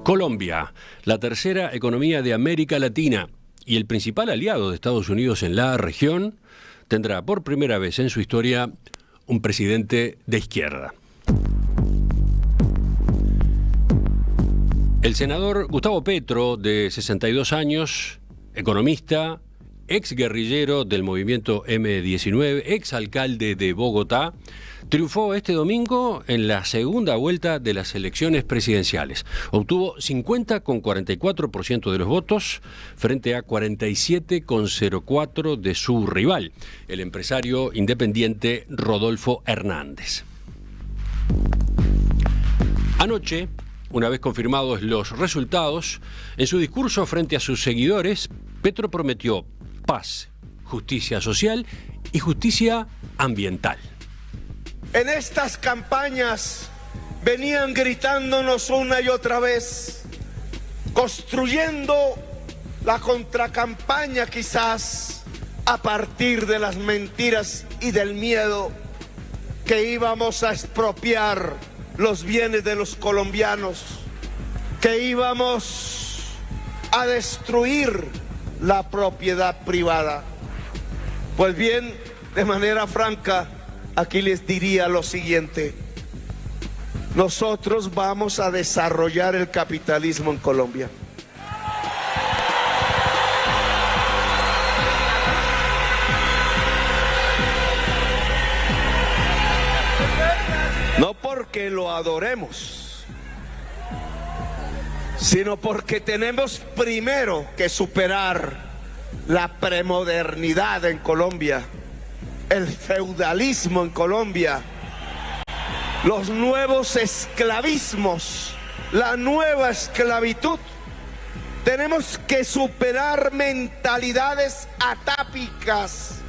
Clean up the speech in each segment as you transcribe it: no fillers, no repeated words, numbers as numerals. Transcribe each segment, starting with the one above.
Colombia, la tercera economía de América Latina y el principal aliado de Estados Unidos en la región, tendrá por primera vez en su historia un presidente de izquierda. El senador Gustavo Petro, de 62 años, economista, exguerrillero del movimiento M-19, exalcalde de Bogotá, triunfó este domingo en la segunda vuelta de las elecciones presidenciales. Obtuvo 50,44% de los votos frente a 47,04% de su rival, el empresario independiente Rodolfo Hernández. Anoche, una vez confirmados los resultados, en su discurso frente a sus seguidores, Petro prometió paz, justicia social y justicia ambiental. En estas campañas venían gritándonos una y otra vez, construyendo la contracampaña quizás a partir de las mentiras y del miedo, que íbamos a expropiar los bienes de los colombianos, que íbamos a destruir la propiedad privada. Pues bien, de manera franca, aquí les diría lo siguiente: nosotros vamos a desarrollar el capitalismo en Colombia. No porque lo adoremos, sino porque tenemos primero que superar la premodernidad en Colombia, el feudalismo en Colombia, los nuevos esclavismos, la nueva esclavitud. Tenemos que superar mentalidades atávicas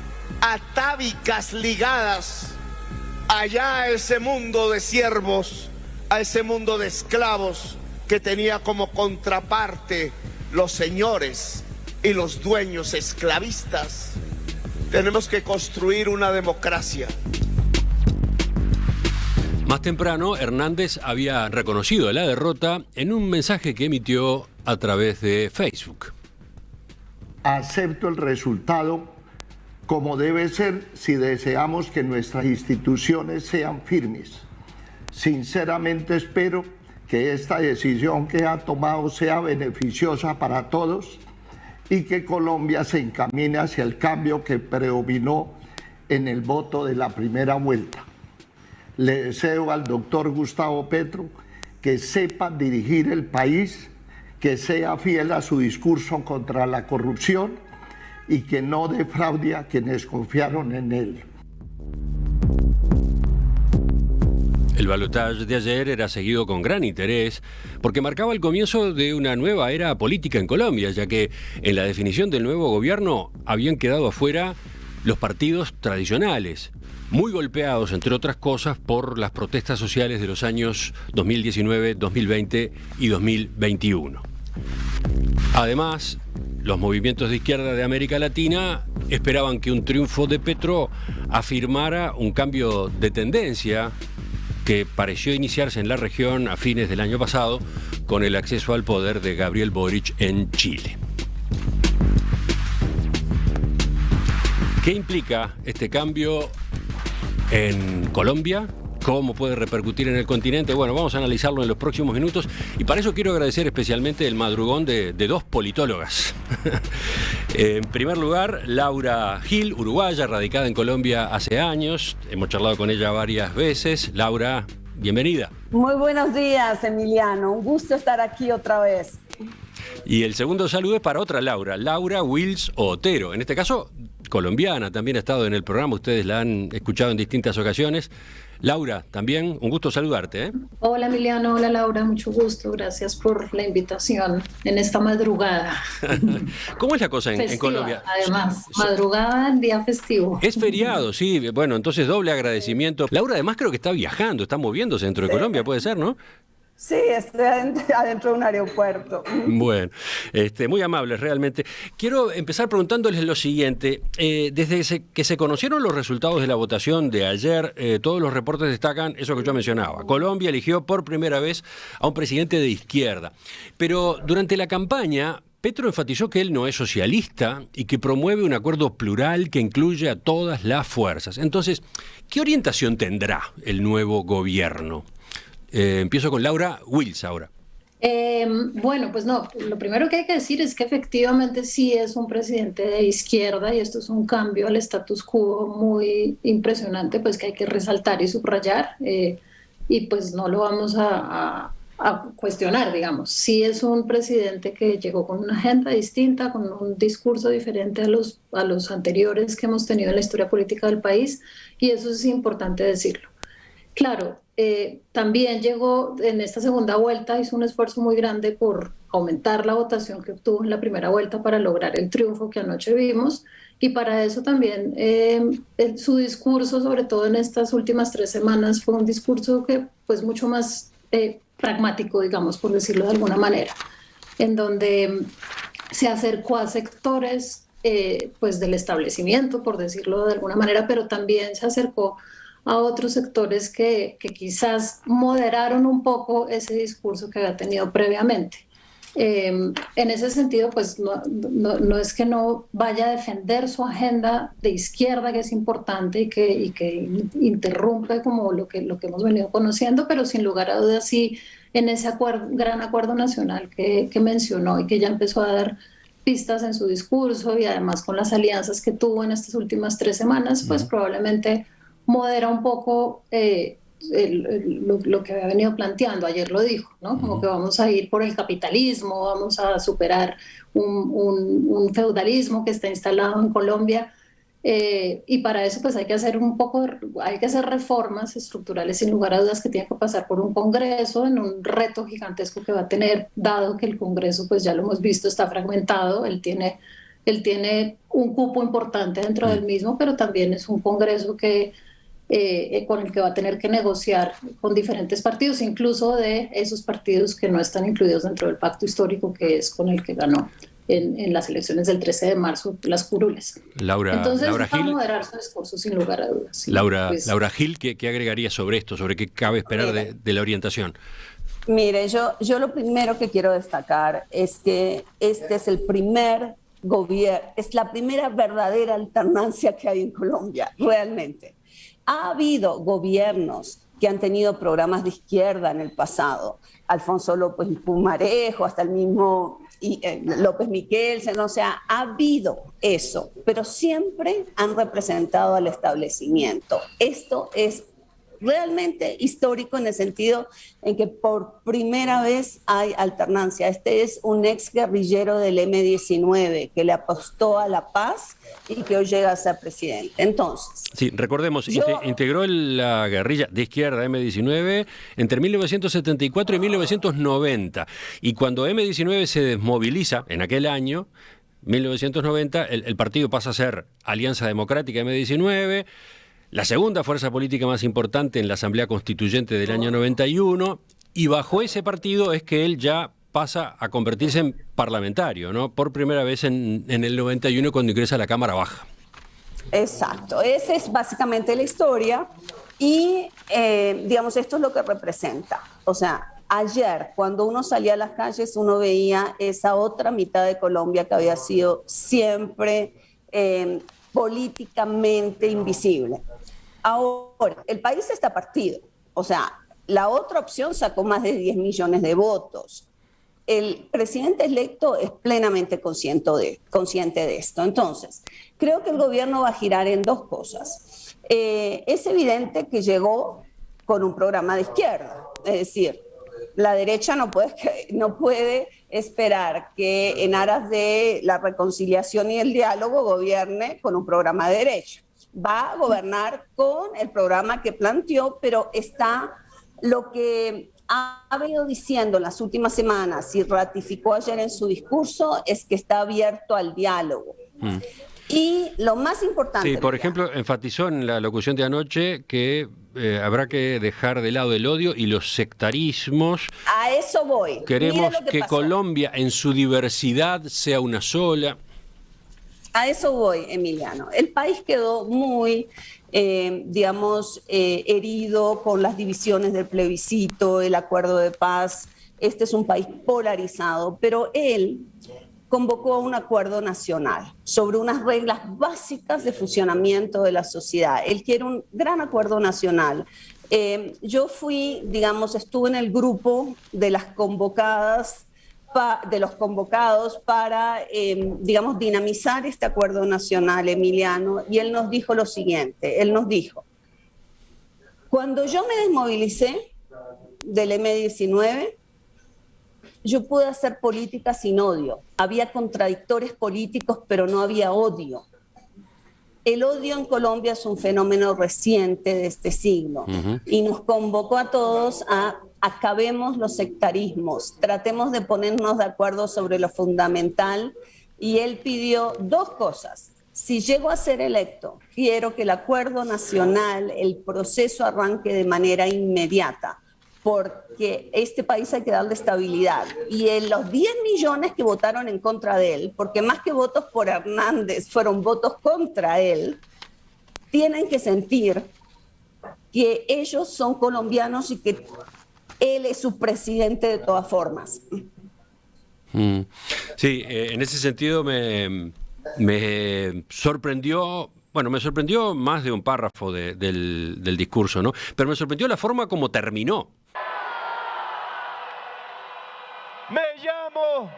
ligadas allá a ese mundo de siervos, a ese mundo de esclavos que tenía como contraparte los señores y los dueños esclavistas. Tenemos que construir una democracia. Más temprano, Hernández había reconocido la derrota en un mensaje que emitió a través de Facebook. Acepto el resultado como debe ser si deseamos que nuestras instituciones sean firmes. Sinceramente espero que esta decisión que ha tomado sea beneficiosa para todos y que Colombia se encamine hacia el cambio que predominó en el voto de la primera vuelta. Le deseo al doctor Gustavo Petro que sepa dirigir el país, que sea fiel a su discurso contra la corrupción y que no defraude a quienes confiaron en él. El balotaje de ayer era seguido con gran interés porque marcaba el comienzo de una nueva era política en Colombia, ya que en la definición del nuevo gobierno habían quedado afuera los partidos tradicionales, muy golpeados, entre otras cosas, por las protestas sociales de los años 2019, 2020 y 2021. Además, los movimientos de izquierda de América Latina esperaban que un triunfo de Petro afirmara un cambio de tendencia que pareció iniciarse en la región a fines del año pasado con el acceso al poder de Gabriel Boric en Chile. ¿Qué implica este cambio en Colombia? ¿Cómo puede repercutir en el continente? Bueno, vamos a analizarlo en los próximos minutos y para eso quiero agradecer especialmente el madrugón de dos politólogas. En primer lugar, Laura Gil, uruguaya, radicada en Colombia hace años. Hemos charlado con ella varias veces. Laura, bienvenida. Muy buenos días, Emiliano. Un gusto estar aquí otra vez. Y el segundo saludo es para otra Laura, Laura Wills Otero. En este caso, colombiana, también ha estado en el programa, ustedes la han escuchado en distintas ocasiones. Laura, también un gusto saludarte, ¿eh? Hola Emiliano, hola Laura, mucho gusto, gracias por la invitación en esta madrugada. ¿Cómo es la cosa en Colombia? Además, madrugada en día festivo. Es feriado, sí, bueno, entonces doble agradecimiento. Laura además creo que está viajando, está moviéndose dentro de Colombia, puede ser, ¿no? Sí, estoy adentro de un aeropuerto. Bueno, muy amables realmente. Quiero empezar preguntándoles lo siguiente. Desde que se conocieron los resultados de la votación de ayer, todos los reportes destacan eso que yo mencionaba. Colombia eligió por primera vez a un presidente de izquierda. Pero durante la campaña, Petro enfatizó que él no es socialista y que promueve un acuerdo plural que incluye a todas las fuerzas. Entonces, ¿qué orientación tendrá el nuevo gobierno? Empiezo con Laura Wills ahora. Bueno, pues no, lo primero que hay que decir es que efectivamente sí es un presidente de izquierda y esto es un cambio al status quo muy impresionante, pues que hay que resaltar y subrayar y pues no lo vamos a cuestionar, digamos. Sí es un presidente que llegó con una agenda distinta, con un discurso diferente a los anteriores que hemos tenido en la historia política del país y eso es importante decirlo. Claro, también llegó en esta segunda vuelta, hizo un esfuerzo muy grande por aumentar la votación que obtuvo en la primera vuelta para lograr el triunfo que anoche vimos y para eso también su discurso, sobre todo en estas últimas 3 semanas, fue un discurso que pues mucho más pragmático, digamos, por decirlo de alguna manera, en donde se acercó a sectores pues del establecimiento, por decirlo de alguna manera, pero también se acercó a otros sectores que quizás moderaron un poco ese discurso que había tenido previamente. En ese sentido, pues no es que no vaya a defender su agenda de izquierda, que es importante y que interrumpe como lo que hemos venido conociendo, pero sin lugar a dudas sí en ese gran acuerdo nacional que mencionó y que ya empezó a dar pistas en su discurso y además con las alianzas que tuvo en estas últimas 3 semanas, pues probablemente modera un poco lo que había venido planteando. Ayer lo dijo, ¿no? Como que vamos a ir por el capitalismo, vamos a superar un feudalismo que está instalado en Colombia y para eso pues hay que hacer reformas estructurales sin lugar a dudas que tienen que pasar por un Congreso en un reto gigantesco que va a tener, dado que el Congreso pues ya lo hemos visto está fragmentado, él tiene un cupo importante dentro del mismo, pero también es un Congreso con el que va a tener que negociar con diferentes partidos, incluso de esos partidos que no están incluidos dentro del pacto histórico, que es con el que ganó en las elecciones del 13 de marzo las curules. Entonces va a moderar su discurso sin lugar a dudas. Sí, Laura Gil, ¿qué agregaría sobre esto? ¿Sobre qué cabe esperar de la orientación? Mire, yo lo primero que quiero destacar es que este es el primer gobierno, es la primera verdadera alternancia que hay en Colombia, realmente. Ha habido gobiernos que han tenido programas de izquierda en el pasado, Alfonso López Pumarejo, hasta el mismo López Miquelsen, o sea, ha habido eso, pero siempre han representado al establecimiento. Esto es realmente histórico en el sentido en que por primera vez hay alternancia. Este es un ex guerrillero del M-19 que le apostó a la paz y que hoy llega a ser presidente. Entonces, sí, recordemos, integró la guerrilla de izquierda M-19 entre 1974 y 1990. Y cuando M-19 se desmoviliza en aquel año, 1990, el partido pasa a ser Alianza Democrática M-19, la segunda fuerza política más importante en la Asamblea Constituyente del año 91, y bajo ese partido es que él ya pasa a convertirse en parlamentario, ¿no? Por primera vez en el 91 cuando ingresa a la Cámara Baja. Exacto, esa es básicamente la historia y, digamos, esto es lo que representa. O sea, ayer cuando uno salía a las calles uno veía esa otra mitad de Colombia que había sido siempre políticamente invisible. Ahora, el país está partido, o sea, la otra opción sacó más de 10 millones de votos. El presidente electo es plenamente consciente de esto. Entonces, creo que el gobierno va a girar en 2 cosas. Es evidente que llegó con un programa de izquierda, es decir, la derecha no puede esperar que en aras de la reconciliación y el diálogo gobierne con un programa de derecha. Va a gobernar con el programa que planteó, pero está lo que ha venido diciendo en las últimas semanas y ratificó ayer en su discurso es que está abierto al diálogo. Y lo más importante... Sí, por ejemplo, enfatizó en la locución de anoche que habrá que dejar de lado el odio y los sectarismos. A eso voy. Queremos Mira lo que pasó. Colombia en su diversidad sea una sola. A eso voy, Emiliano. El país quedó muy, herido con las divisiones del plebiscito, el acuerdo de paz. Este es un país polarizado, pero él convocó a un acuerdo nacional sobre unas reglas básicas de funcionamiento de la sociedad. Él quiere un gran acuerdo nacional. Yo estuve en el grupo de las convocadas, de los convocados para, dinamizar este acuerdo nacional, Emiliano, y él nos dijo lo siguiente, él nos dijo, cuando yo me desmovilicé del M-19, yo pude hacer política sin odio. Había contradictores políticos, pero no había odio. El odio en Colombia es un fenómeno reciente de este siglo y nos convocó a todos a acabemos los sectarismos, tratemos de ponernos de acuerdo sobre lo fundamental y él pidió dos cosas. Si llego a ser electo, quiero que el acuerdo nacional, el proceso arranque de manera inmediata, porque este país hay que darle estabilidad. Y en los 10 millones que votaron en contra de él, porque más que votos por Hernández fueron votos contra él, tienen que sentir que ellos son colombianos y que él es su presidente de todas formas. Sí, en ese sentido me sorprendió. Bueno, me sorprendió más de un párrafo del discurso, ¿no? Pero me sorprendió la forma como terminó. Me llamo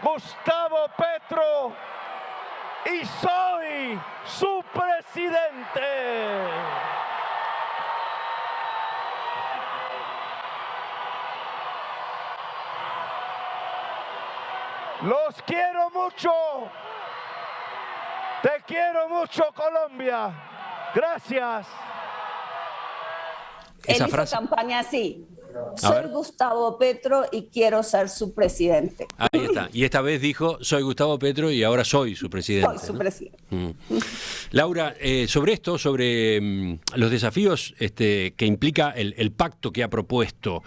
Gustavo Petro y soy su presidente. Los quiero mucho. Te quiero mucho, Colombia. Gracias. Él hizo campaña así. Soy Gustavo Petro y quiero ser su presidente. Ahí está. Y esta vez dijo, soy Gustavo Petro y ahora soy su presidente. Soy su presidente. Laura, sobre esto, sobre los desafíos que implica el pacto que ha propuesto,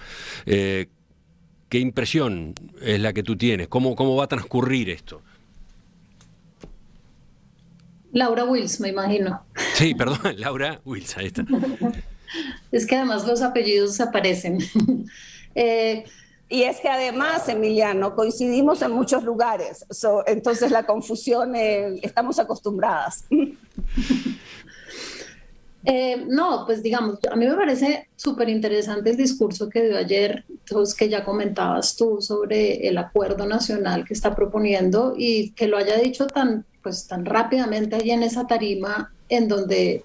¿qué impresión es la que tú tienes? ¿Cómo va a transcurrir esto? Laura Wills, me imagino. Sí, perdón, Laura Wills, ahí está. Es que además los apellidos aparecen. Y es que además, Emiliano, coincidimos en muchos lugares. Entonces la confusión, estamos acostumbradas. No, pues digamos, a mí me parece súper interesante el discurso que dio ayer, que ya comentabas tú sobre el acuerdo nacional que está proponiendo y que lo haya dicho tan rápidamente allí en esa tarima en donde...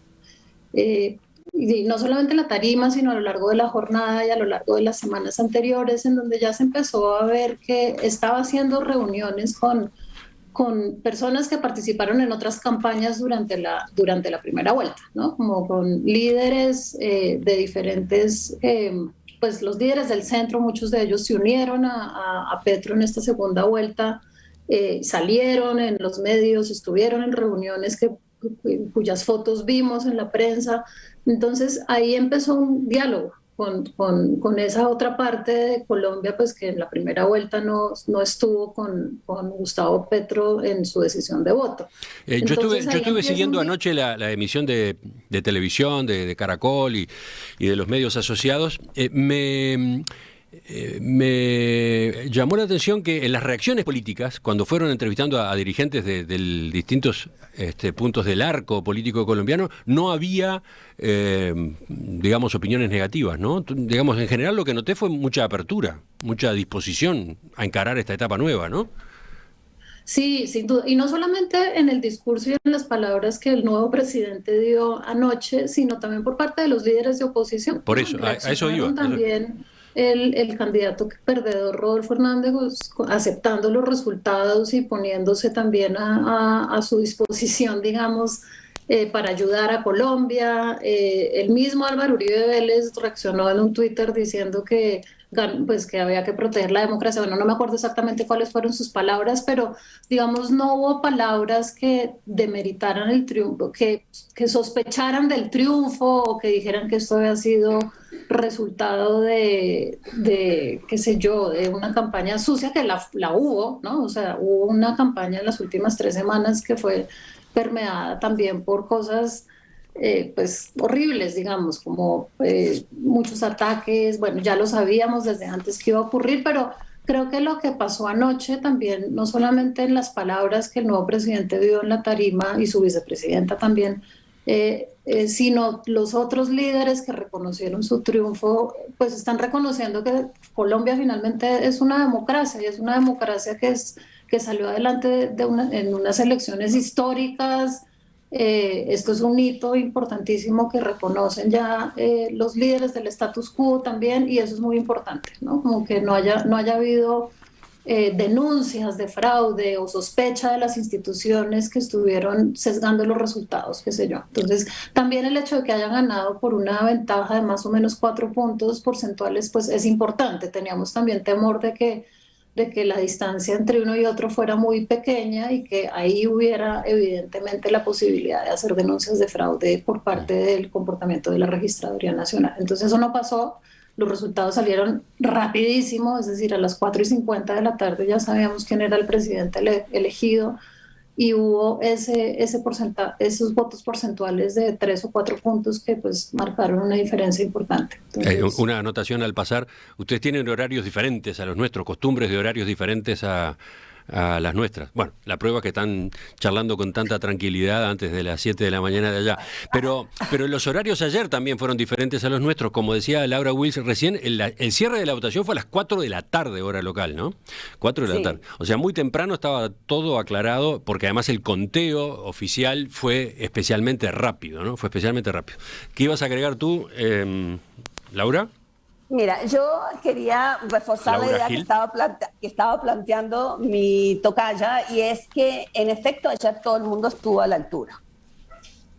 y no solamente en la tarima, sino a lo largo de la jornada y a lo largo de las semanas anteriores, en donde ya se empezó a ver que estaba haciendo reuniones con personas que participaron en otras campañas durante la primera vuelta, ¿no? Como con líderes de diferentes, pues los líderes del centro, muchos de ellos se unieron a Petro en esta segunda vuelta, salieron en los medios, estuvieron en reuniones cuyas fotos vimos en la prensa. Entonces ahí empezó un diálogo con esa otra parte de Colombia, pues que en la primera vuelta no estuvo con Gustavo Petro en su decisión de voto. Yo estuve siguiendo anoche la emisión de televisión, de Caracol y de los medios asociados. Me llamó la atención que en las reacciones políticas, cuando fueron entrevistando a dirigentes de distintos puntos del arco político colombiano, no había, opiniones negativas, ¿no? Digamos, en general lo que noté fue mucha apertura, mucha disposición a encarar esta etapa nueva, ¿no? Sí, sin duda. Y no solamente en el discurso y en las palabras que el nuevo presidente dio anoche, sino también por parte de los líderes de oposición. Por eso, a eso iba. También el candidato perdedor Rodolfo Hernández aceptando los resultados y poniéndose también a su disposición, digamos, para ayudar a Colombia. El mismo Álvaro Uribe Vélez reaccionó en un Twitter diciendo que pues que había que proteger la democracia. Bueno, no me acuerdo exactamente cuáles fueron sus palabras, pero digamos no hubo palabras que demeritaran el triunfo, que sospecharan del triunfo o que dijeran que esto había sido resultado de qué sé yo, de una campaña sucia, que la hubo, ¿no? O sea, hubo una campaña en las últimas 3 semanas que fue permeada también por cosas pues horribles, digamos, como muchos ataques. Bueno, ya lo sabíamos desde antes que iba a ocurrir, pero creo que lo que pasó anoche también, no solamente en las palabras que el nuevo presidente dio en la tarima y su vicepresidenta también, sino los otros líderes que reconocieron su triunfo, pues están reconociendo que Colombia finalmente es una democracia, y es una democracia que salió adelante en unas elecciones históricas. Esto es un hito importantísimo que reconocen ya los líderes del status quo también, y eso es muy importante, ¿no? Como que no haya habido denuncias de fraude o sospecha de las instituciones que estuvieron sesgando los resultados, qué sé yo. Entonces, también el hecho de que hayan ganado por una ventaja de más o menos 4 puntos porcentuales, pues es importante. Teníamos también temor de que la distancia entre uno y otro fuera muy pequeña y que ahí hubiera evidentemente la posibilidad de hacer denuncias de fraude por parte del comportamiento de la Registraduría Nacional. Entonces eso no pasó, los resultados salieron rapidísimo, es decir, a las 4:50 de la tarde ya sabíamos quién era el presidente elegido, y hubo esos votos porcentuales de 3 o 4 puntos que pues marcaron una diferencia importante. Entonces, una anotación al pasar: ustedes tienen horarios diferentes a los nuestros, costumbres de horarios diferentes a las nuestras. Bueno, la prueba es que están charlando con tanta tranquilidad antes de las 7 de la mañana de allá. Pero los horarios ayer también fueron diferentes a los nuestros. Como decía Laura Wills recién, el cierre de la votación fue a las 4 de la tarde, hora local, ¿no? 4 de la tarde. O sea, muy temprano estaba todo aclarado, porque además el conteo oficial fue especialmente rápido, ¿no? Fue especialmente rápido. ¿Qué ibas a agregar tú, Laura? Mira, yo quería reforzar la idea que estaba planteando mi tocaya, y es que en efecto ayer todo el mundo estuvo a la altura.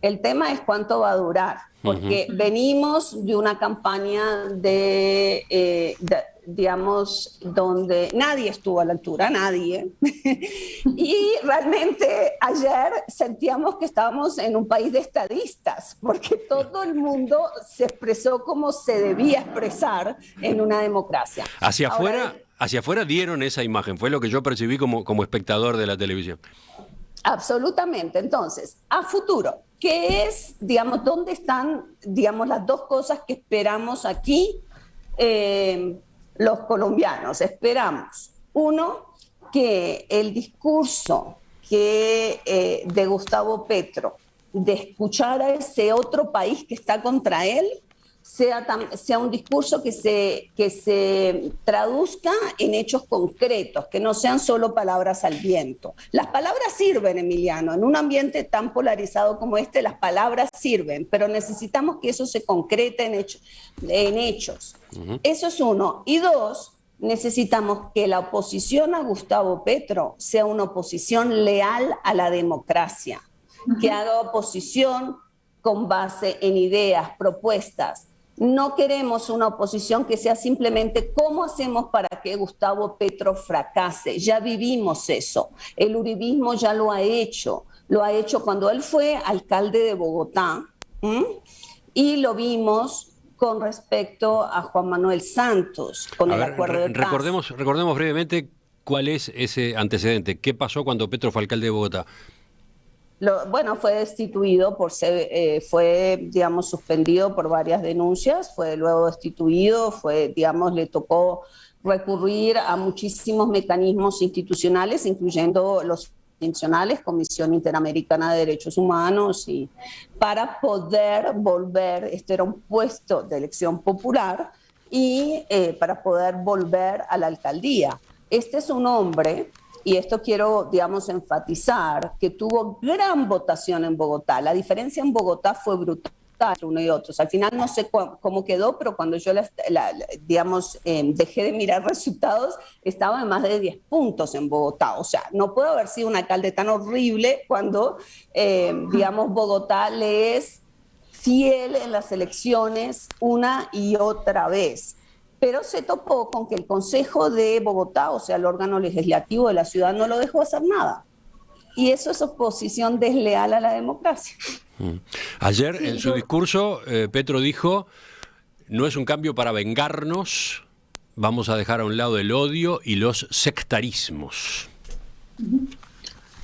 El tema es cuánto va a durar, porque venimos de una campaña digamos, donde nadie estuvo a la altura, nadie. Y realmente ayer sentíamos que estábamos en un país de estadistas, porque todo el mundo se expresó como se debía expresar en una democracia. Hacia afuera dieron esa imagen, fue lo que yo percibí como espectador de la televisión. Absolutamente. Entonces, a futuro, ¿qué es, digamos, dónde están, digamos, las dos cosas que esperamos aquí los colombianos? Esperamos, uno, que el discurso de Gustavo Petro, de escuchar a ese otro país que está contra él, sea un discurso que se traduzca en hechos concretos, que no sean solo palabras al viento. Las palabras sirven, Emiliano, en un ambiente tan polarizado como este, las palabras sirven, pero necesitamos que eso se concrete en hechos. Eso es uno. Y dos, necesitamos que la oposición a Gustavo Petro sea una oposición leal a la democracia, que haga oposición con base en ideas, propuestas. No queremos una oposición que sea simplemente cómo hacemos para que Gustavo Petro fracase. Ya vivimos eso. El uribismo ya lo ha hecho. Lo ha hecho cuando él fue alcalde de Bogotá, y lo vimos con respecto a Juan Manuel Santos, con el acuerdo de paz. Recordemos brevemente cuál es ese antecedente. ¿Qué pasó cuando Petro fue alcalde de Bogotá? Fue destituido fue, digamos, suspendido por varias denuncias, fue luego destituido, le tocó recurrir a muchísimos mecanismos institucionales, incluyendo los internacionales, Comisión Interamericana de Derechos Humanos, y para poder volver, este era un puesto de elección popular, y para poder volver a la alcaldía. Este es un hombre, y esto quiero, enfatizar, que tuvo gran votación en Bogotá. La diferencia en Bogotá fue brutal. uno y otros. Al final no sé cómo quedó, pero cuando yo dejé de mirar resultados, estaba en más de 10 puntos en Bogotá. O sea, no puede haber sido un alcalde tan horrible cuando, Bogotá le es fiel en las elecciones una y otra vez. Pero se topó con que el Consejo de Bogotá, o sea, el órgano legislativo de la ciudad, no lo dejó hacer nada. Y eso es oposición desleal a la democracia. Ayer, en su discurso, Petro dijo, no es un cambio para vengarnos, vamos a dejar a un lado el odio y los sectarismos.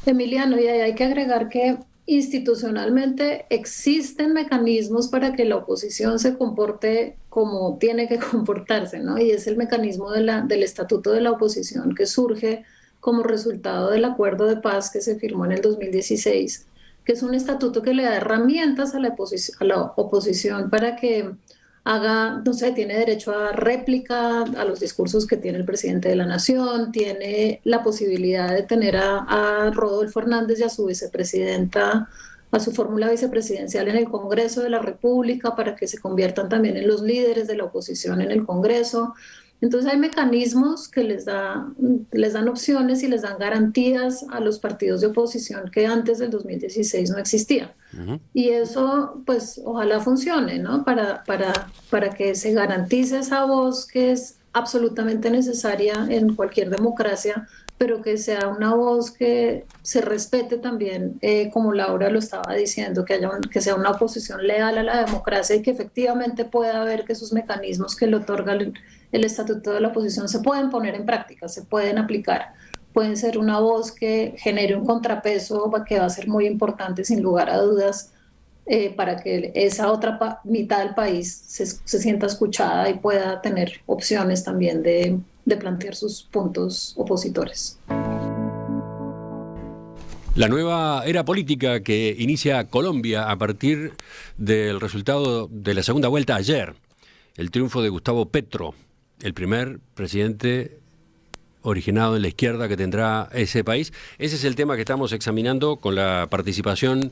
Emiliano, y hay que agregar que institucionalmente existen mecanismos para que la oposición se comporte como tiene que comportarse, ¿no? Y es el mecanismo del Estatuto de la Oposición que surge como resultado del acuerdo de paz que se firmó en el 2016, que es un estatuto que le da herramientas a la oposición para que haga, no sé, tiene derecho a réplica a los discursos que tiene el presidente de la nación, tiene la posibilidad de tener a Rodolfo Hernández y a su vicepresidenta, a su fórmula vicepresidencial en el Congreso de la República para que se conviertan también en los líderes de la oposición en el Congreso. Entonces hay mecanismos que les dan opciones y les dan garantías a los partidos de oposición que antes del 2016 no existían. Y eso, pues, ojalá funcione, ¿no? Para que se garantice esa voz que es absolutamente necesaria en cualquier democracia, pero que sea una voz que se respete también, como Laura lo estaba diciendo, que sea una oposición leal a la democracia y que efectivamente pueda ver que esos mecanismos que le otorga el Estatuto de la Oposición se pueden poner en práctica, se pueden aplicar, pueden ser una voz que genere un contrapeso que va a ser muy importante sin lugar a dudas para que esa otra mitad del país se sienta escuchada y pueda tener opciones también de plantear sus puntos opositores. La nueva era política que inicia Colombia a partir del resultado de la segunda vuelta ayer, el triunfo de Gustavo Petro, el primer presidente originado en la izquierda que tendrá ese país. Ese es el tema que estamos examinando con la participación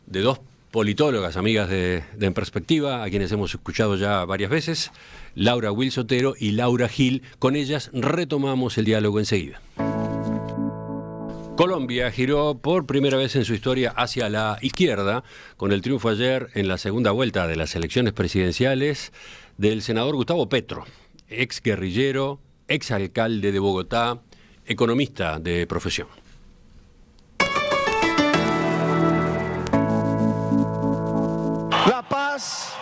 de dos politólogas, amigas de En Perspectiva, a quienes hemos escuchado ya varias veces, Laura Wills Otero y Laura Gil. Con ellas retomamos el diálogo enseguida. Colombia giró por primera vez en su historia hacia la izquierda, con el triunfo ayer en la segunda vuelta de las elecciones presidenciales del senador Gustavo Petro, ex guerrillero, ex alcalde de Bogotá, economista de profesión. La paz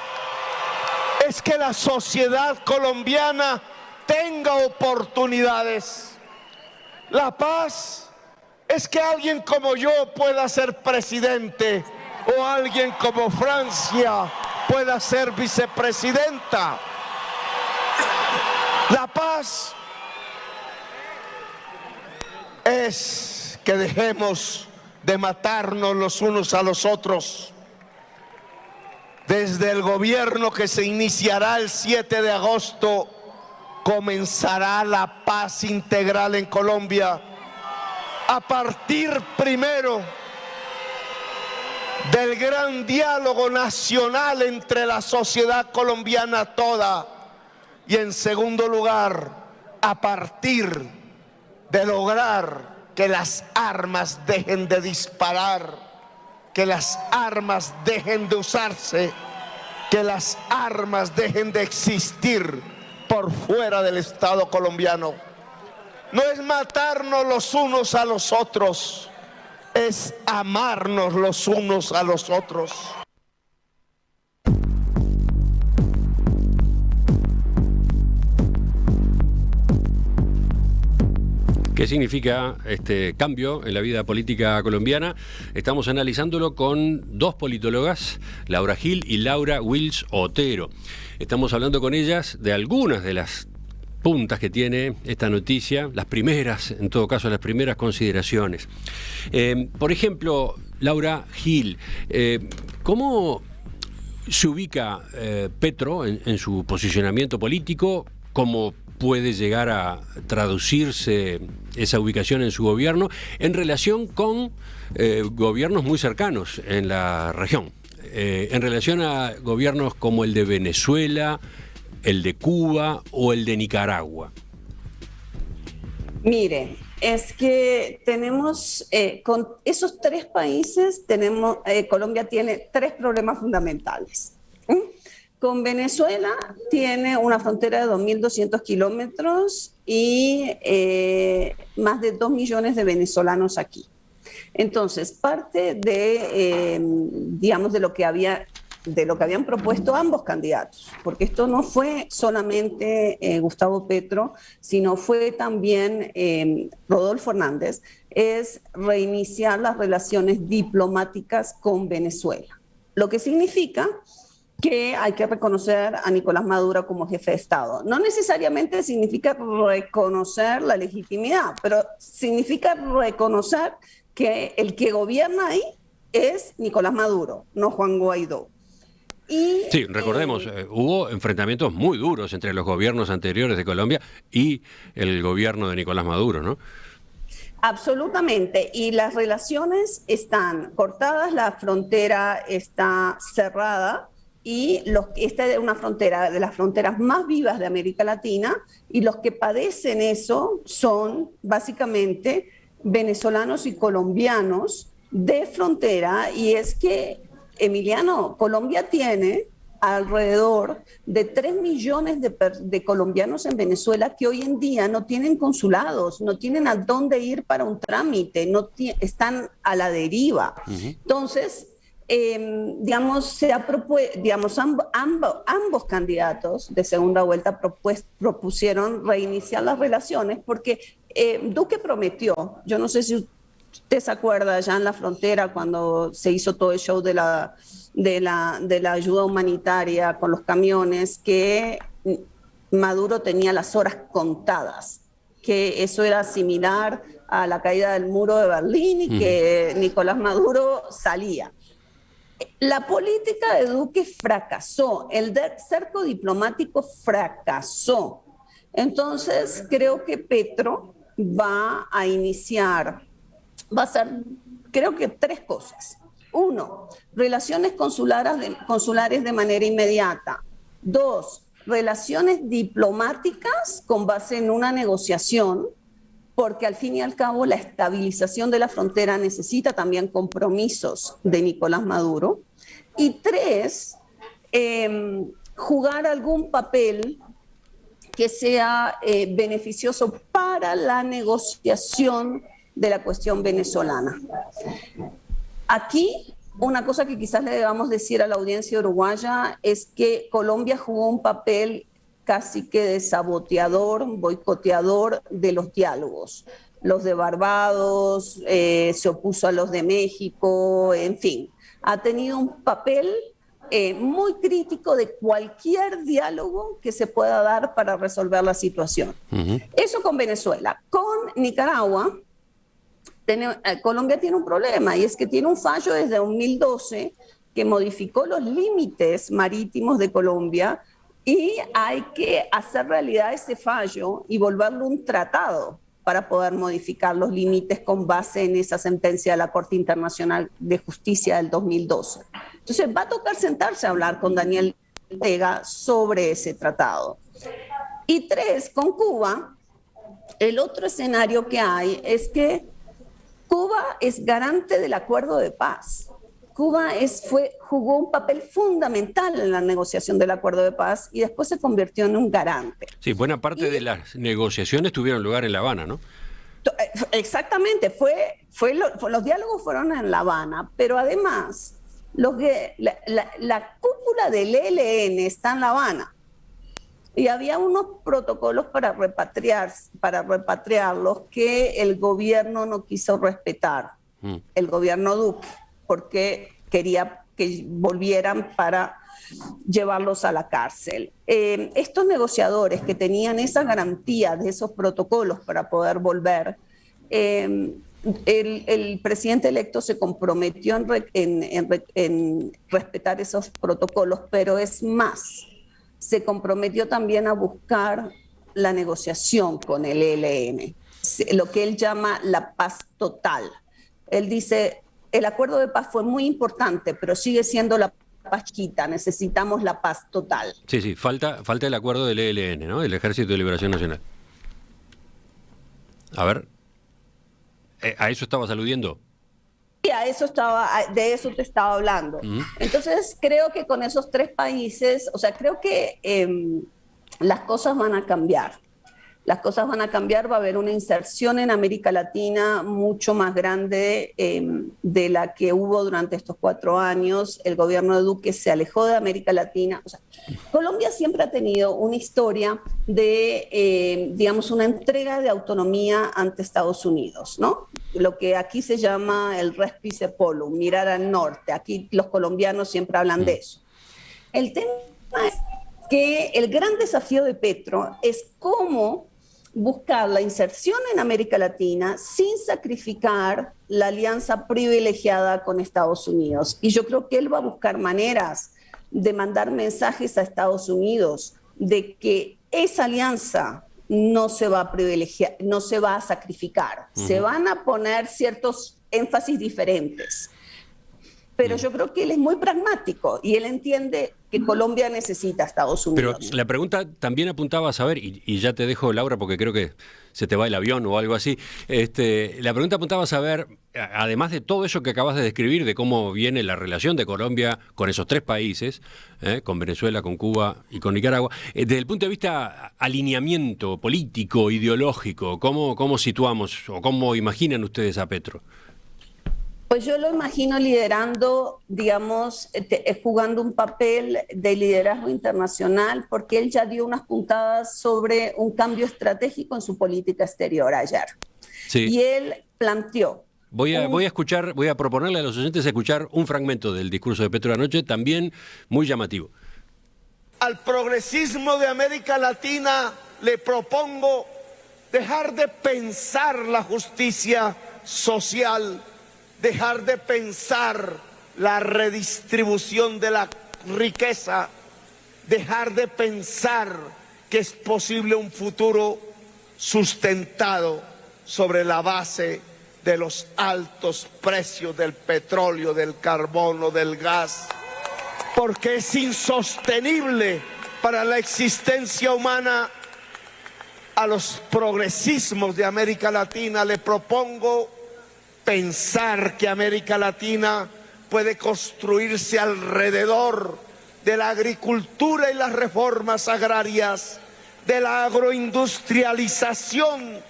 es que la sociedad colombiana tenga oportunidades. La paz es que alguien como yo pueda ser presidente o alguien como Francia pueda ser vicepresidenta. La paz es que dejemos de matarnos los unos a los otros. Desde el gobierno que se iniciará el 7 de agosto, comenzará la paz integral en Colombia. A partir primero del gran diálogo nacional entre la sociedad colombiana toda. Y en segundo lugar, a partir de lograr que las armas dejen de disparar, que las armas dejen de usarse, que las armas dejen de existir por fuera del Estado colombiano. No es matarnos los unos a los otros, es amarnos los unos a los otros. ¿Qué significa este cambio en la vida política colombiana? Estamos analizándolo con dos politólogas, Laura Gil y Laura Wills Otero. Estamos hablando con ellas de algunas de las puntas que tiene esta noticia, las primeras, en todo caso, las primeras consideraciones. Por ejemplo, Laura Gil, ¿cómo se ubica Petro en su posicionamiento político? ¿Cómo puede llegar a traducirse esa ubicación en su gobierno en relación con gobiernos muy cercanos en la región? en relación a gobiernos como el de Venezuela, el de Cuba o el de Nicaragua? Mire, es que tenemos, con esos tres países, Colombia tiene tres problemas fundamentales. Con Venezuela tiene una frontera de 2.200 kilómetros y más de 2 millones de venezolanos aquí. Entonces, parte de, digamos, de lo que habían propuesto ambos candidatos, porque esto no fue solamente Gustavo Petro, sino fue también Rodolfo Hernández, es reiniciar las relaciones diplomáticas con Venezuela, lo que significa que hay que reconocer a Nicolás Maduro como jefe de Estado. No necesariamente significa reconocer la legitimidad, pero significa reconocer que el que gobierna ahí es Nicolás Maduro, no Juan Guaidó. Y, sí, recordemos, hubo enfrentamientos muy duros entre los gobiernos anteriores de Colombia y el gobierno de Nicolás Maduro, ¿no? Absolutamente, y las relaciones están cortadas, la frontera está cerrada, y esta es una frontera de las fronteras más vivas de América Latina, y los que padecen eso son básicamente venezolanos y colombianos de frontera, y es que, Emiliano, Colombia tiene alrededor de 3 millones de colombianos en Venezuela que hoy en día no tienen consulados, no tienen a dónde ir para un trámite, están a la deriva. Entonces, digamos, ambos candidatos de segunda vuelta propusieron reiniciar las relaciones porque Duque prometió, yo no sé si usted se acuerda ya en la frontera cuando se hizo todo el show de la ayuda humanitaria con los camiones, que Maduro tenía las horas contadas, que eso era similar a la caída del muro de Berlín y que Nicolás Maduro salía. La política de Duque fracasó, el cerco diplomático fracasó. Entonces, creo que Petro va a hacer, creo que 3 cosas. 1, relaciones consulares de manera inmediata. 2, relaciones diplomáticas con base en una negociación, porque al fin y al cabo la estabilización de la frontera necesita también compromisos de Nicolás Maduro. Y 3, jugar algún papel que sea beneficioso para la negociación de la cuestión venezolana. Aquí, una cosa que quizás le debamos decir a la audiencia uruguaya es que Colombia jugó un papel casi que de saboteador, boicoteador de los diálogos. Los de Barbados, se opuso a los de México, en fin. Ha tenido un papel muy crítico de cualquier diálogo que se pueda dar para resolver la situación. Eso con Venezuela. Con Nicaragua, Colombia tiene un problema, y es que tiene un fallo desde 2012 que modificó los límites marítimos de Colombia, y hay que hacer realidad ese fallo y volverlo un tratado para poder modificar los límites con base en esa sentencia de la Corte Internacional de Justicia del 2012. Entonces va a tocar sentarse a hablar con Daniel Ortega sobre ese tratado. Y 3, con Cuba, el otro escenario que hay es que Cuba es garante del acuerdo de paz. Cuba jugó un papel fundamental en la negociación del acuerdo de paz y después se convirtió en un garante. Sí, buena parte de las negociaciones tuvieron lugar en La Habana, ¿no? Exactamente, los diálogos fueron en La Habana, pero además la cúpula del ELN está en La Habana y había unos protocolos para repatriarlos que el gobierno no quiso respetar, el gobierno Duque, porque quería que volvieran para llevarlos a la cárcel. Estos negociadores que tenían esa garantía de esos protocolos para poder volver, el presidente electo se comprometió en respetar esos protocolos, pero es más, se comprometió también a buscar la negociación con el ELN, lo que él llama la paz total. Él dice, El acuerdo de paz fue muy importante, pero sigue siendo la paz chiquita. Necesitamos la paz total. Sí, falta el acuerdo del ELN, ¿no? El Ejército de Liberación Nacional. A ver, ¿a eso estabas aludiendo? Sí, de eso te estaba hablando. Entonces, creo que con esos 3 países, o sea, creo que las cosas van a cambiar. Las cosas van a cambiar, va a haber una inserción en América Latina mucho más grande de la que hubo durante estos 4 años. El gobierno de Duque se alejó de América Latina. O sea, Colombia siempre ha tenido una historia de, digamos, una entrega de autonomía ante Estados Unidos, ¿no? Lo que aquí se llama el respice polum, mirar al norte. Aquí los colombianos siempre hablan de eso. El tema es que el gran desafío de Petro es cómo buscar la inserción en América Latina sin sacrificar la alianza privilegiada con Estados Unidos. Y yo creo que él va a buscar maneras de mandar mensajes a Estados Unidos de que esa alianza no se va a privilegiar, no se va a sacrificar. Se van a poner ciertos énfasis diferentes. Pero yo creo que él es muy pragmático y él entiende que Colombia necesita a Estados Unidos. Pero la pregunta también apuntaba a saber, y ya te dejo, Laura, porque creo que se te va el avión o algo así. La pregunta apuntaba a saber, además de todo eso que acabas de describir, de cómo viene la relación de Colombia con esos 3 países, con Venezuela, con Cuba y con Nicaragua, desde el punto de vista alineamiento político, ideológico, ¿cómo situamos o cómo imaginan ustedes a Petro? Pues yo lo imagino liderando, digamos, jugando un papel de liderazgo internacional, porque él ya dio unas puntadas sobre un cambio estratégico en su política exterior ayer. Sí. Y él planteó. Voy a proponerle a los oyentes escuchar un fragmento del discurso de Petro anoche, también muy llamativo. Al progresismo de América Latina le propongo dejar de pensar la justicia social, dejar de pensar la redistribución de la riqueza, dejar de pensar que es posible un futuro sustentado sobre la base de los altos precios del petróleo, del carbono, del gas, porque es insostenible para la existencia humana. A los progresismos de América Latina le propongo pensar que América Latina puede construirse alrededor de la agricultura y las reformas agrarias, de la agroindustrialización,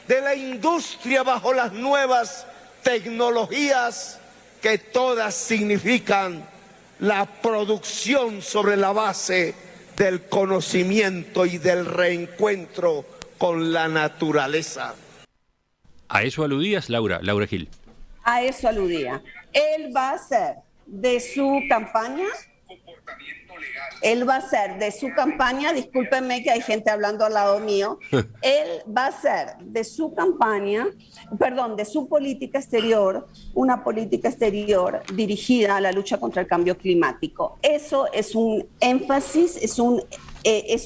de la industria bajo las nuevas tecnologías, que todas significan la producción sobre la base del conocimiento y del reencuentro con la naturaleza. ¿A eso aludías, Laura Gil? A eso aludía. Él va a hacer de su campaña, discúlpenme que hay gente hablando al lado mío, él va a hacer de su campaña, de su política exterior, una política exterior dirigida a la lucha contra el cambio climático. Eso es un énfasis, es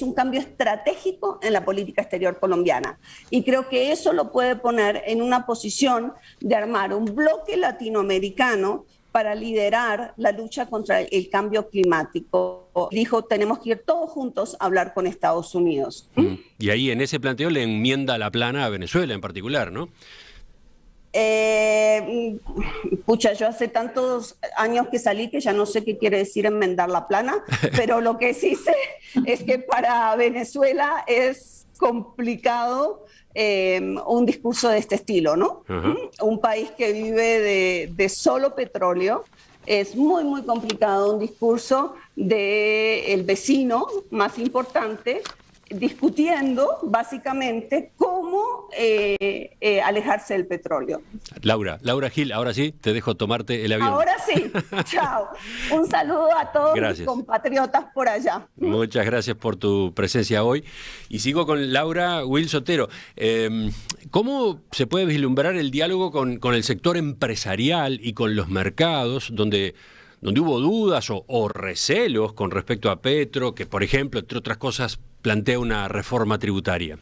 un cambio estratégico en la política exterior colombiana. Y creo que eso lo puede poner en una posición de armar un bloque latinoamericano para liderar la lucha contra el cambio climático. Dijo, tenemos que ir todos juntos a hablar con Estados Unidos. Y ahí en ese planteo le enmienda la plana a Venezuela en particular, ¿no? Yo hace tantos años que salí que ya no sé qué quiere decir enmendar la plana, pero lo que sí sé es que para Venezuela es complicado un discurso de este estilo, ¿no? Un país que vive de solo petróleo. Es muy, muy complicado un discurso del vecino más importante discutiendo básicamente cómo alejarse del petróleo. Laura Gil, ahora sí, te dejo tomarte el avión. Ahora sí, chao. Un saludo a todos mis compatriotas por allá. Muchas gracias por tu presencia hoy. Y sigo con Laura Will Sotero. ¿Cómo se puede vislumbrar el diálogo con el sector empresarial y con los mercados, donde hubo dudas o recelos con respecto a Petro, que por ejemplo, entre otras cosas, plantea una reforma tributaria?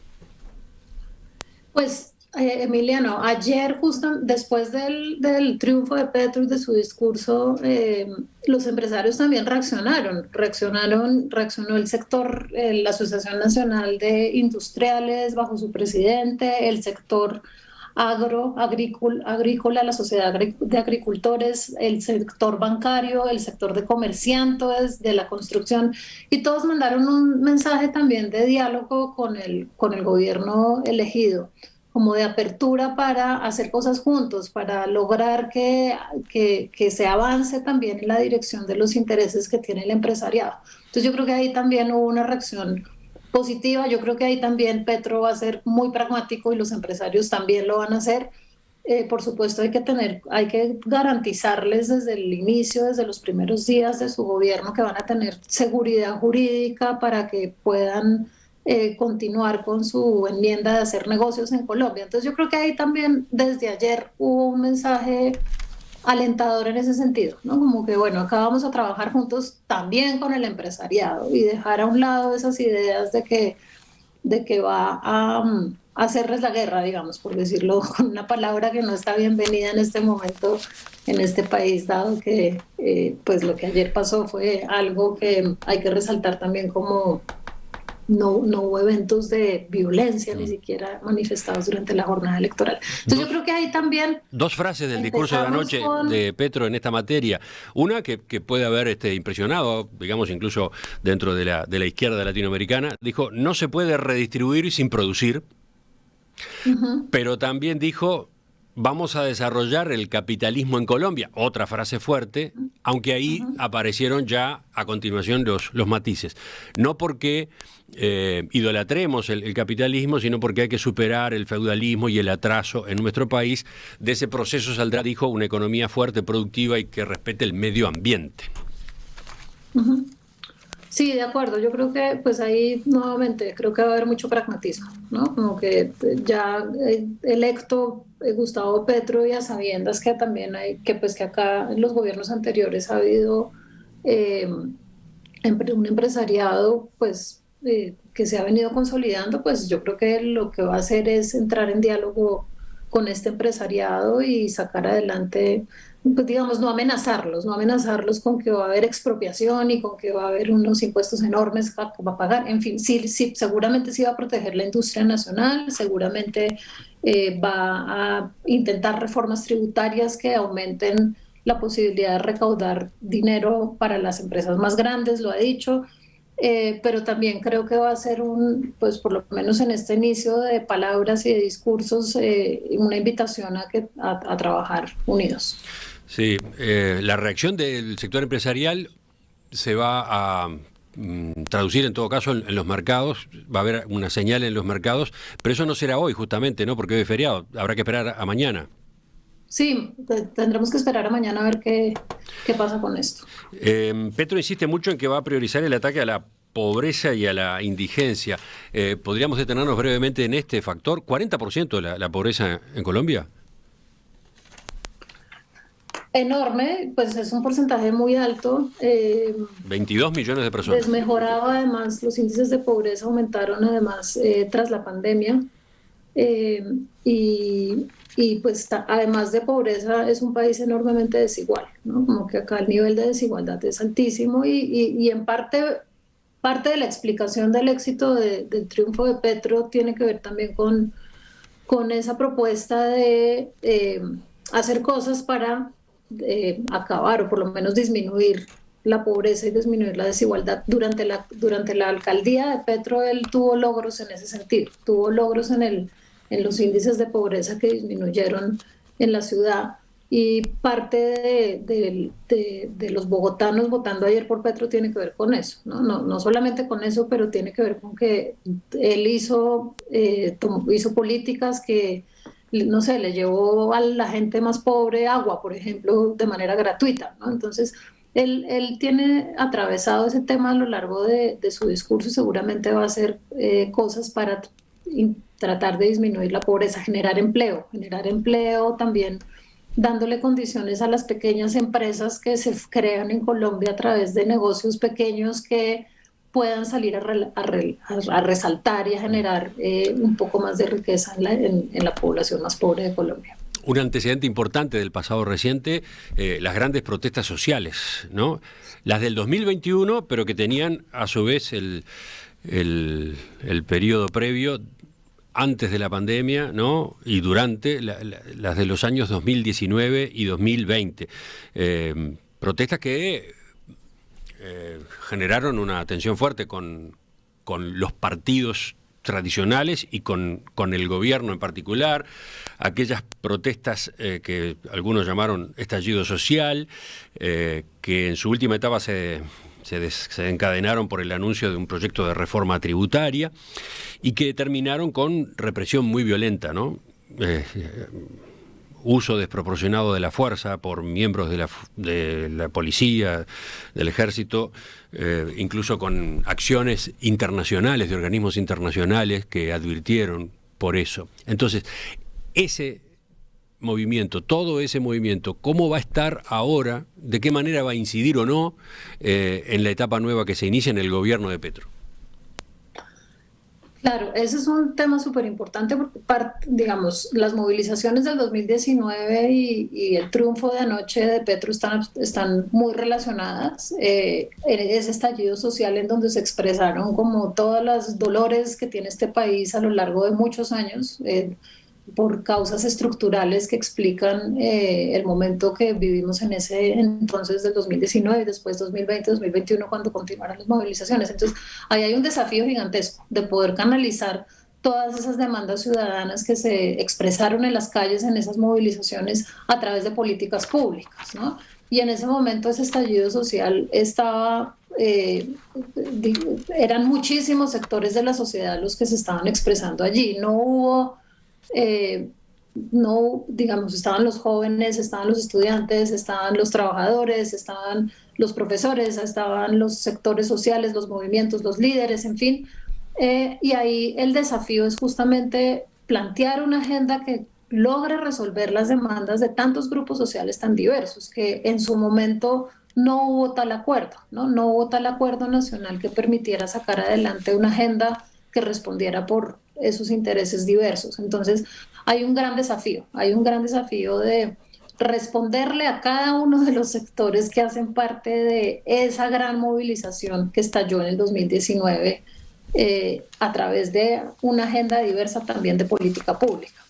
Pues Emiliano, ayer justo después del triunfo de Petro y de su discurso, los empresarios también reaccionó el sector, la Asociación Nacional de Industriales bajo su presidente, el sector agrícola, la sociedad de agricultores, el sector bancario, el sector de comerciantes, de la construcción, y todos mandaron un mensaje también de diálogo con el gobierno elegido, como de apertura para hacer cosas juntos, para lograr que se avance también en la dirección de los intereses que tiene el empresariado. Entonces yo creo que ahí también hubo una reacción positiva. Yo creo que ahí también Petro va a ser muy pragmático y los empresarios también lo van a hacer. Por supuesto hay que garantizarles desde el inicio, desde los primeros días de su gobierno, que van a tener seguridad jurídica para que puedan continuar con su enmienda de hacer negocios en Colombia. Entonces yo creo que ahí también desde ayer hubo un mensaje alentador en ese sentido, ¿no? Como que bueno, acá vamos a trabajar juntos también con el empresariado y dejar a un lado esas ideas de que va a hacerles la guerra, digamos, por decirlo con una palabra que no está bienvenida en este momento en este país, dado que pues lo que ayer pasó fue algo que hay que resaltar también como no hubo eventos de violencia ni siquiera manifestados durante la jornada electoral. Entonces yo creo que ahí también... Dos frases del discurso de anoche de Petro en esta materia. Una que puede haber impresionado, digamos, incluso dentro de la izquierda latinoamericana. Dijo, no se puede redistribuir sin producir. Pero también dijo, vamos a desarrollar el capitalismo en Colombia. Otra frase fuerte, aunque ahí aparecieron ya a continuación los matices. No porque idolatremos el capitalismo, sino porque hay que superar el feudalismo y el atraso en nuestro país. De ese proceso saldrá, dijo, una economía fuerte, productiva y que respete el medio ambiente. Sí, de acuerdo. Yo creo que pues ahí nuevamente creo que va a haber mucho pragmatismo, ¿no? Como que ya electo Gustavo Petro y a sabiendas que también hay que pues que acá en los gobiernos anteriores ha habido un empresariado pues que se ha venido consolidando, pues yo creo que lo que va a hacer es entrar en diálogo con este empresariado y sacar adelante, pues digamos, no amenazarlos con que va a haber expropiación y con que va a haber unos impuestos enormes que va a pagar. En fin, sí, seguramente sí va a proteger la industria nacional, seguramente va a intentar reformas tributarias que aumenten la posibilidad de recaudar dinero para las empresas más grandes, lo ha dicho. Pero también creo que va a ser pues por lo menos en este inicio de palabras y de discursos, una invitación a trabajar unidos. Sí, la reacción del sector empresarial se va a traducir en todo caso en los mercados, va a haber una señal en los mercados, pero eso no será hoy justamente, ¿no? Porque hoy es feriado, habrá que esperar a mañana. Sí, tendremos que esperar a mañana a ver qué pasa con esto. Petro insiste mucho en que va a priorizar el ataque a la pobreza y a la indigencia. ¿Podríamos detenernos brevemente en este factor? ¿40% de la pobreza en Colombia? Enorme, pues es un porcentaje muy alto. 22 millones de personas. Desmejorado además, los índices de pobreza aumentaron además tras la pandemia. Y pues además de pobreza es un país enormemente desigual, ¿no? Como que acá el nivel de desigualdad es altísimo y en parte de la explicación del éxito del triunfo de Petro tiene que ver también con esa propuesta de hacer cosas para acabar o por lo menos disminuir la pobreza y disminuir la desigualdad. Durante la alcaldía de Petro él tuvo logros en ese sentido, tuvo logros en los índices de pobreza que disminuyeron en la ciudad, y parte de los bogotanos votando ayer por Petro tiene que ver con eso, no solamente con eso, pero tiene que ver con que él hizo políticas que, no sé, le llevó a la gente más pobre agua, por ejemplo, de manera gratuita, ¿no? Entonces él tiene atravesado ese tema a lo largo de su discurso y seguramente va a hacer cosas para tratar de disminuir la pobreza, generar empleo también, dándole condiciones a las pequeñas empresas que se crean en Colombia a través de negocios pequeños que puedan salir a resaltar y a generar un poco más de riqueza en la población más pobre de Colombia. Un antecedente importante del pasado reciente, las grandes protestas sociales, ¿no? Las del 2021, pero que tenían a su vez el periodo previo, antes de la pandemia, ¿no? Y durante, las de los años 2019 y 2020. Protestas que generaron una tensión fuerte con los partidos tradicionales y con el gobierno en particular, aquellas protestas que algunos llamaron estallido social, que en su última etapa se encadenaron por el anuncio de un proyecto de reforma tributaria y que terminaron con represión muy violenta, ¿no? Uso desproporcionado de la fuerza por miembros de la policía, del ejército, incluso con acciones internacionales, de organismos internacionales que advirtieron por eso. Entonces, ese movimiento, todo ese movimiento, ¿cómo va a estar ahora? ¿De qué manera va a incidir o no en la etapa nueva que se inicia en el gobierno de Petro? Claro, ese es un tema súper importante porque, digamos, las movilizaciones del 2019 y el triunfo de anoche de Petro están muy relacionadas. Ese estallido social en donde se expresaron como todos los dolores que tiene este país a lo largo de muchos años, por causas estructurales que explican el momento que vivimos en ese entonces del 2019 y después 2020, 2021 cuando continuaron las movilizaciones. Entonces ahí hay un desafío gigantesco de poder canalizar todas esas demandas ciudadanas que se expresaron en las calles en esas movilizaciones a través de políticas públicas, ¿no? Y en ese momento ese estallido social estaba... eran muchísimos sectores de la sociedad los que se estaban expresando allí. No hubo... no, digamos, estaban los jóvenes, estaban los estudiantes, estaban los trabajadores, estaban los profesores, estaban los sectores sociales, los movimientos, los líderes, en fin. Y ahí el desafío es justamente plantear una agenda que logre resolver las demandas de tantos grupos sociales tan diversos, que en su momento no hubo tal acuerdo, ¿no? No hubo tal acuerdo nacional que permitiera sacar adelante una agenda que respondiera por esos intereses diversos. Entonces hay un gran desafío de responderle a cada uno de los sectores que hacen parte de esa gran movilización que estalló en el 2019 a través de una agenda diversa también de política pública.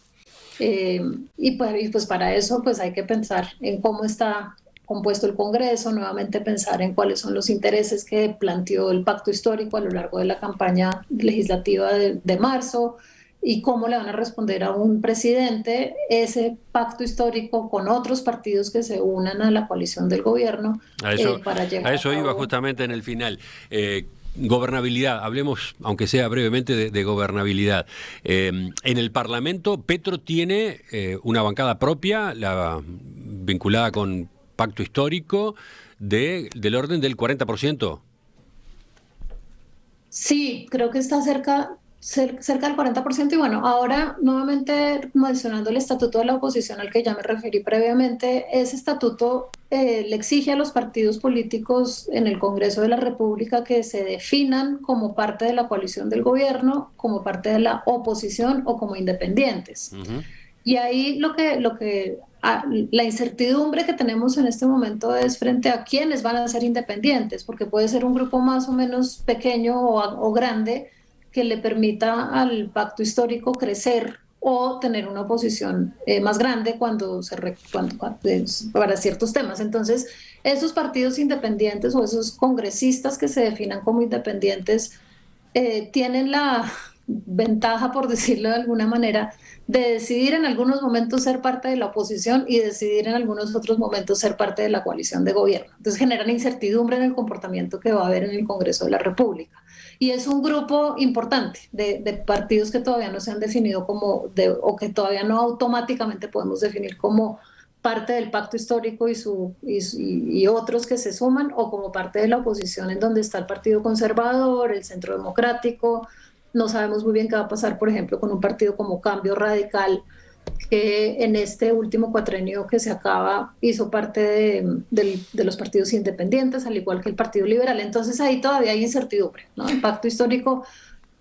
Y pues para eso pues hay que pensar en cómo está compuesto el Congreso, nuevamente pensar en cuáles son los intereses que planteó el pacto histórico a lo largo de la campaña legislativa de marzo y cómo le van a responder a un presidente ese pacto histórico con otros partidos que se unan a la coalición del gobierno para llegar a eso iba justamente en el final. Gobernabilidad, hablemos, aunque sea brevemente, de gobernabilidad. En el Parlamento, Petro tiene una bancada propia, vinculada con pacto histórico, del orden del 40%. Sí, creo que está cerca del 40%. Y bueno, ahora nuevamente mencionando el estatuto de la oposición al que ya me referí previamente, ese estatuto le exige a los partidos políticos en el Congreso de la República que se definan como parte de la coalición del gobierno, como parte de la oposición o como independientes. Uh-huh. Y ahí la incertidumbre que tenemos en este momento es frente a quiénes van a ser independientes, porque puede ser un grupo más o menos pequeño o grande que le permita al pacto histórico crecer o tener una oposición más grande para ciertos temas. Entonces, esos partidos independientes o esos congresistas que se definan como independientes tienen la ventaja, por decirlo de alguna manera, de decidir en algunos momentos ser parte de la oposición y decidir en algunos otros momentos ser parte de la coalición de gobierno. Entonces generan incertidumbre en el comportamiento que va a haber en el Congreso de la República. Y es un grupo importante de partidos que todavía no se han definido o que todavía no automáticamente podemos definir como parte del pacto histórico y otros que se suman, o como parte de la oposición, en donde está el Partido Conservador, el Centro Democrático. No sabemos muy bien qué va a pasar, por ejemplo, con un partido como Cambio Radical, que en este último cuatrenio que se acaba hizo parte de los partidos independientes, al igual que el Partido Liberal. Entonces ahí todavía hay incertidumbre, ¿no? El pacto histórico,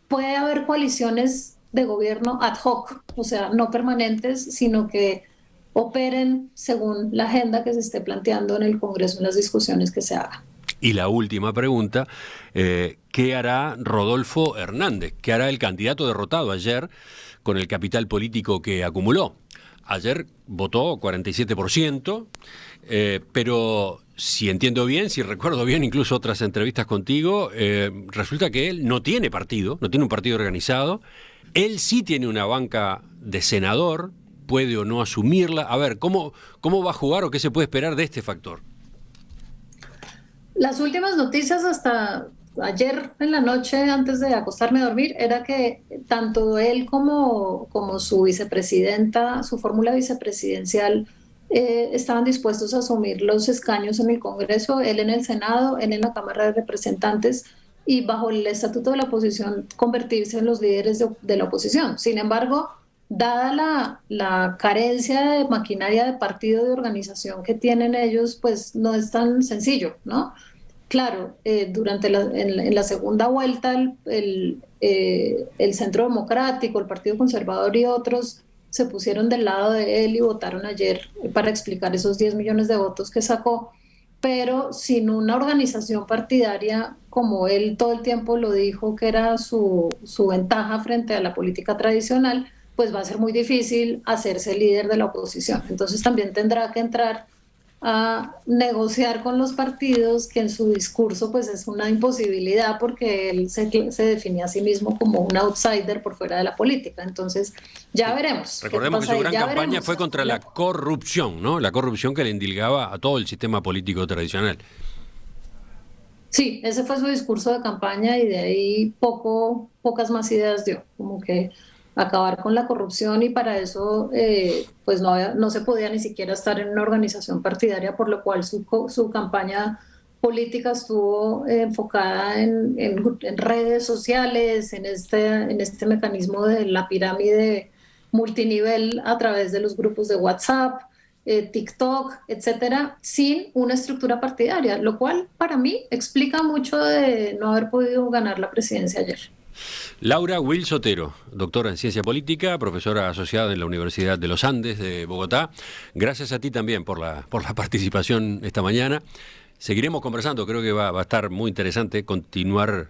puede haber coaliciones de gobierno ad hoc, o sea, no permanentes, sino que operen según la agenda que se esté planteando en el Congreso, en las discusiones que se hagan. Y la última pregunta, ¿qué hará Rodolfo Hernández? ¿Qué hará el candidato derrotado ayer con el capital político que acumuló? Ayer votó 47%, pero si entiendo bien, si recuerdo bien, incluso otras entrevistas contigo, resulta que él no tiene partido, no tiene un partido organizado. Él sí tiene una banca de senador, puede o no asumirla. A ver, ¿cómo va a jugar o qué se puede esperar de este factor? Las últimas noticias hasta ayer en la noche, antes de acostarme a dormir, era que tanto él como su vicepresidenta, su fórmula vicepresidencial, estaban dispuestos a asumir los escaños en el Congreso, él en el Senado, él en la Cámara de Representantes, y bajo el estatuto de la oposición convertirse en los líderes de la oposición. Sin embargo, dada la carencia de maquinaria de partido, de organización que tienen ellos, pues no es tan sencillo, ¿no? Claro, durante en la segunda vuelta el Centro Democrático, el Partido Conservador y otros se pusieron del lado de él y votaron ayer para explicar esos 10 millones de votos que sacó, pero sin una organización partidaria, como él todo el tiempo lo dijo que era su ventaja frente a la política tradicional, pues va a ser muy difícil hacerse líder de la oposición. Entonces también tendrá que entrar a negociar con los partidos, que en su discurso pues es una imposibilidad porque él se definía a sí mismo como un outsider por fuera de la política. Entonces ya veremos. Recordemos que su gran campaña fue contra la corrupción, ¿no? La corrupción que le endilgaba a todo el sistema político tradicional. Sí, ese fue su discurso de campaña y de ahí pocas más ideas dio, como que acabar con la corrupción, y para eso pues no se podía ni siquiera estar en una organización partidaria, por lo cual su campaña política estuvo enfocada en redes sociales, en este mecanismo de la pirámide multinivel a través de los grupos de WhatsApp, TikTok, etcétera, sin una estructura partidaria, lo cual para mí explica mucho de no haber podido ganar la presidencia ayer. Laura Wills Otero, doctora en Ciencia Política, profesora asociada en la Universidad de los Andes de Bogotá. Gracias a ti también por la participación esta mañana. Seguiremos conversando, creo que va a estar muy interesante continuar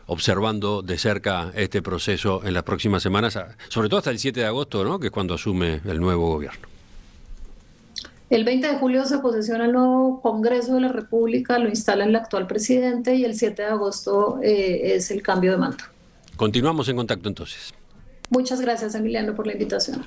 observando de cerca este proceso en las próximas semanas, sobre todo hasta el 7 de agosto, ¿no?, que es cuando asume el nuevo gobierno. El 20 de julio se posesiona el nuevo Congreso de la República, lo instala el actual presidente y el 7 de agosto es el cambio de mando. Continuamos en contacto entonces. Muchas gracias, Emiliano, por la invitación.